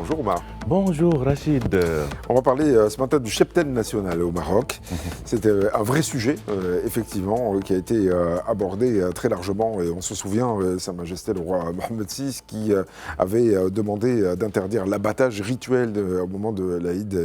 Bonjour Omar. Bonjour Rachid. On va parler ce matin du cheptel national au Maroc. C'était un vrai sujet, effectivement, qui a été abordé très largement. Et on se souvient, Sa Majesté le roi Mohammed VI qui avait demandé d'interdire l'abattage rituel au moment de l'Aïd.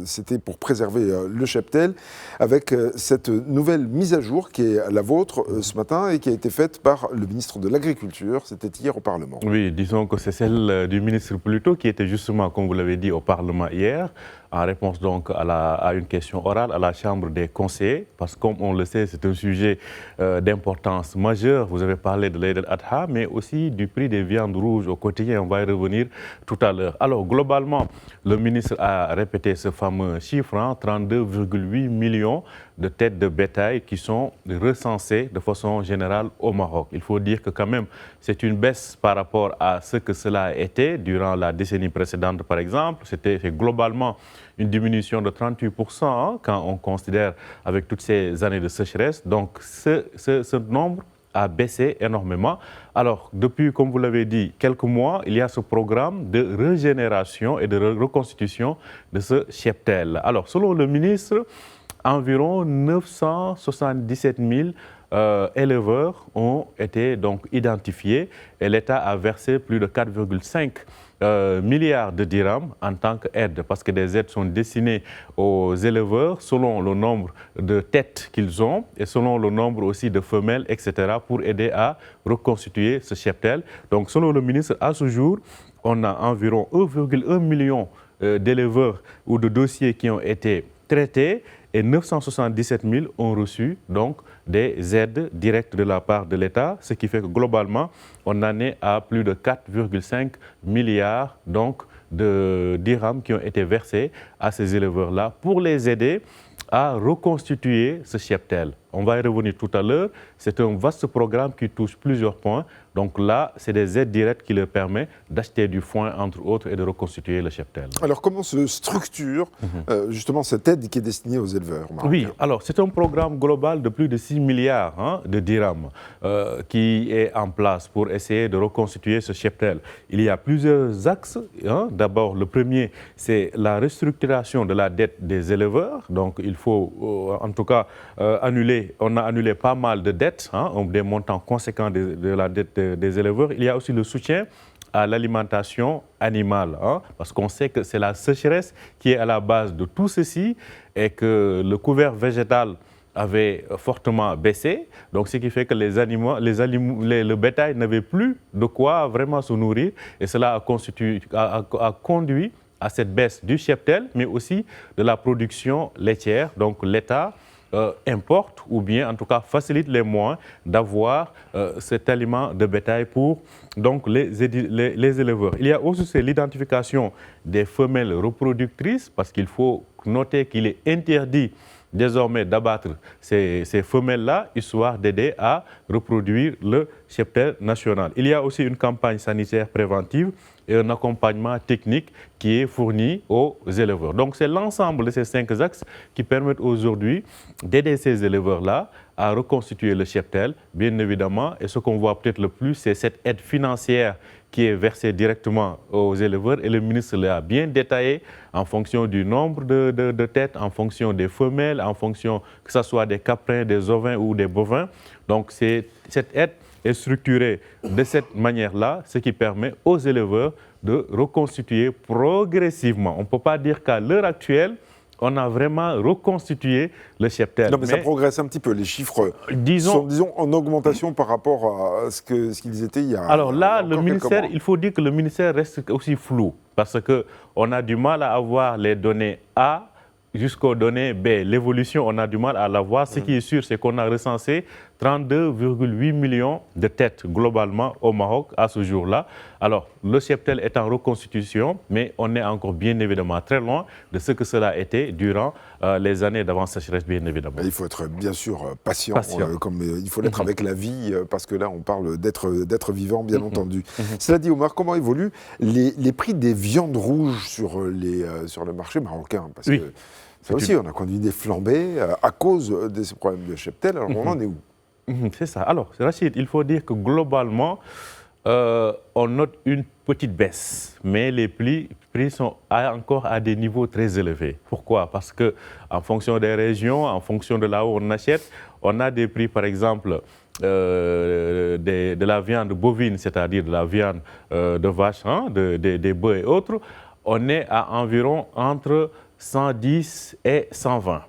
C'était pour préserver le cheptel, avec cette nouvelle mise à jour qui est la vôtre ce matin et qui a été faite par le ministre de l'Agriculture. C'était hier au Parlement. Oui, disons que c'est celle du ministre Pluto qui était justement, comme vous l'avez dit, au Parlement hier, en réponse donc à une question orale à la Chambre des conseillers, parce que comme on le sait, c'est un sujet d'importance majeure. Vous avez parlé de l'Aïd al-Adha, mais aussi du prix des viandes rouges au quotidien. On va y revenir tout à l'heure. Alors, globalement, le ministre a répété ce fameux chiffre, 32,8 millions de têtes de bétail qui sont recensées de façon générale au Maroc. Il faut dire que quand même, c'est une baisse par rapport à ce que cela a été durant la décennie précédente, par exemple. C'était globalement une diminution de 38% quand on considère avec toutes ces années de sécheresse. Donc, ce nombre a baissé énormément. Alors, depuis, comme vous l'avez dit, quelques mois, il y a ce programme de régénération et de reconstitution de ce cheptel. Alors, selon le ministre, environ 977 000 éleveurs ont été donc identifiés et l'État a versé plus de 4,5 milliards de dirhams en tant qu'aide, parce que des aides sont destinées aux éleveurs selon le nombre de têtes qu'ils ont et selon le nombre aussi de femelles, etc., pour aider à reconstituer ce cheptel. Donc, selon le ministre, à ce jour, on a environ 1,1 million d'éleveurs ou de dossiers qui ont été traités et 977 000 ont reçu donc des aides directes de la part de l'État, ce qui fait que globalement, on en est à plus de 4,5 milliards donc, de dirhams qui ont été versés à ces éleveurs-là pour les aider à reconstituer ce cheptel. On va y revenir tout à l'heure. C'est un vaste programme qui touche plusieurs points. Donc là, c'est des aides directes qui leur permettent d'acheter du foin, entre autres, et de reconstituer le cheptel. Alors, comment se structure justement cette aide qui est destinée aux éleveurs marocains? Oui, alors c'est un programme global de plus de 6 milliards de dirhams qui est en place pour essayer de reconstituer ce cheptel. Il y a plusieurs axes. D'abord, le premier, c'est la restructuration de la dette des éleveurs. Donc, il faut en tout cas annuler. On a annulé pas mal de dettes, des montants conséquents de la dette des éleveurs. Il y a aussi le soutien à l'alimentation animale, parce qu'on sait que c'est la sécheresse qui est à la base de tout ceci et que le couvert végétal avait fortement baissé, donc ce qui fait que le bétail n'avait plus de quoi vraiment se nourrir et cela a conduit à cette baisse du cheptel, mais aussi de la production laitière. Donc l'État importe ou bien en tout cas facilite les moyens d'avoir cet aliment de bétail pour donc, les éleveurs. Il y a aussi l'identification des femelles reproductrices parce qu'il faut noter qu'il est interdit désormais d'abattre ces femelles-là, histoire d'aider à reproduire le cheptel national. Il y a aussi une campagne sanitaire préventive et un accompagnement technique qui est fourni aux éleveurs. Donc c'est l'ensemble de ces 5 axes qui permettent aujourd'hui d'aider ces éleveurs-là à reconstituer le cheptel, bien évidemment. Et ce qu'on voit peut-être le plus, c'est cette aide financière qui est versée directement aux éleveurs. Et le ministre l'a bien détaillé en fonction du nombre de têtes, en fonction des femelles, en fonction que ce soit des caprins, des ovins ou des bovins. Donc cette aide est structurée de cette manière-là, ce qui permet aux éleveurs de reconstituer progressivement. On ne peut pas dire qu'à l'heure actuelle, on a vraiment reconstitué le cheptel. Non, mais ça progresse un petit peu. Les chiffres sont, disons, en augmentation par rapport à ce qu'ils étaient il y a. Alors là, le ministère, il faut dire que le ministère reste aussi flou parce qu'on a du mal à avoir les données A jusqu'aux données B. L'évolution, on a du mal à la voir. Ce qui est sûr, c'est qu'on a recensé 32,8 millions de têtes globalement au Maroc à ce jour-là. Alors, le cheptel est en reconstitution, mais on est encore bien évidemment très loin de ce que cela a été durant les années d'avant sécheresse, bien évidemment. Il faut être bien sûr patient. Comme il faut l'être avec la vie, parce que là, on parle d'être vivant, bien entendu. Cela dit, Omar, comment évoluent les prix des viandes rouges sur le marché marocain? Parce que ça aussi, on a connu des flambées à cause de ces problèmes de cheptel. Alors, on en est où? C'est ça. Alors, Rachid, il faut dire que globalement, On note une petite baisse, mais les prix sont encore à des niveaux très élevés. Pourquoi? Parce qu'en fonction des régions, en fonction de là où on achète, on a des prix, par exemple, de la viande bovine, c'est-à-dire de la viande de vache, hein, des bœufs et autres, on est à environ entre 110 et 120.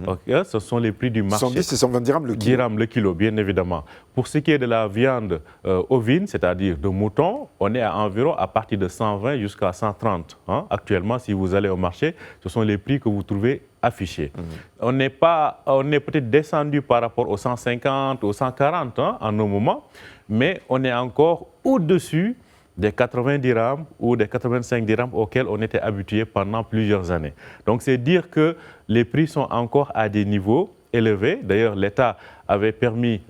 Okay, ce sont les prix du marché. 110 et 120 dirhams le kilo. Dirhams le kilo, bien évidemment. Pour ce qui est de la viande ovine, c'est-à-dire de mouton, on est à environ à partir de 120 jusqu'à 130. Hein. Actuellement, si vous allez au marché, ce sont les prix que vous trouvez affichés. On est peut-être descendu par rapport aux 150, aux 140 hein, en un moment, mais on est encore au-dessus des 80 dirhams ou des 85 dirhams auxquels on était habitué pendant plusieurs années. Donc c'est dire que les prix sont encore à des niveaux élevés. D'ailleurs, l'État avait permis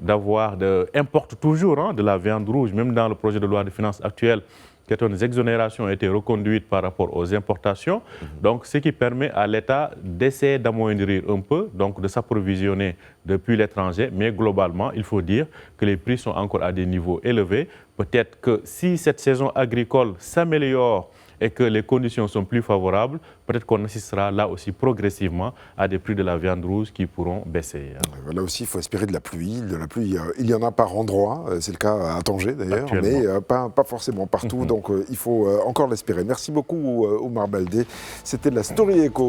importe toujours hein, de la viande rouge, même dans le projet de loi de finances actuel, certaines exonérations ont été reconduites par rapport aux importations. Donc, ce qui permet à l'État d'essayer d'amoindrir un peu, donc de s'approvisionner depuis l'étranger. Mais globalement, il faut dire que les prix sont encore à des niveaux élevés. Peut-être que si cette saison agricole s'améliore et que les conditions sont plus favorables, peut-être qu'on assistera là aussi progressivement à des prix de la viande rouge qui pourront baisser. Là aussi, il faut espérer de la pluie. De la pluie, il y en a par endroit. C'est le cas à Tanger d'ailleurs, mais pas forcément partout. Donc il faut encore l'espérer. Merci beaucoup Oumar Baldé. C'était la Story Echo.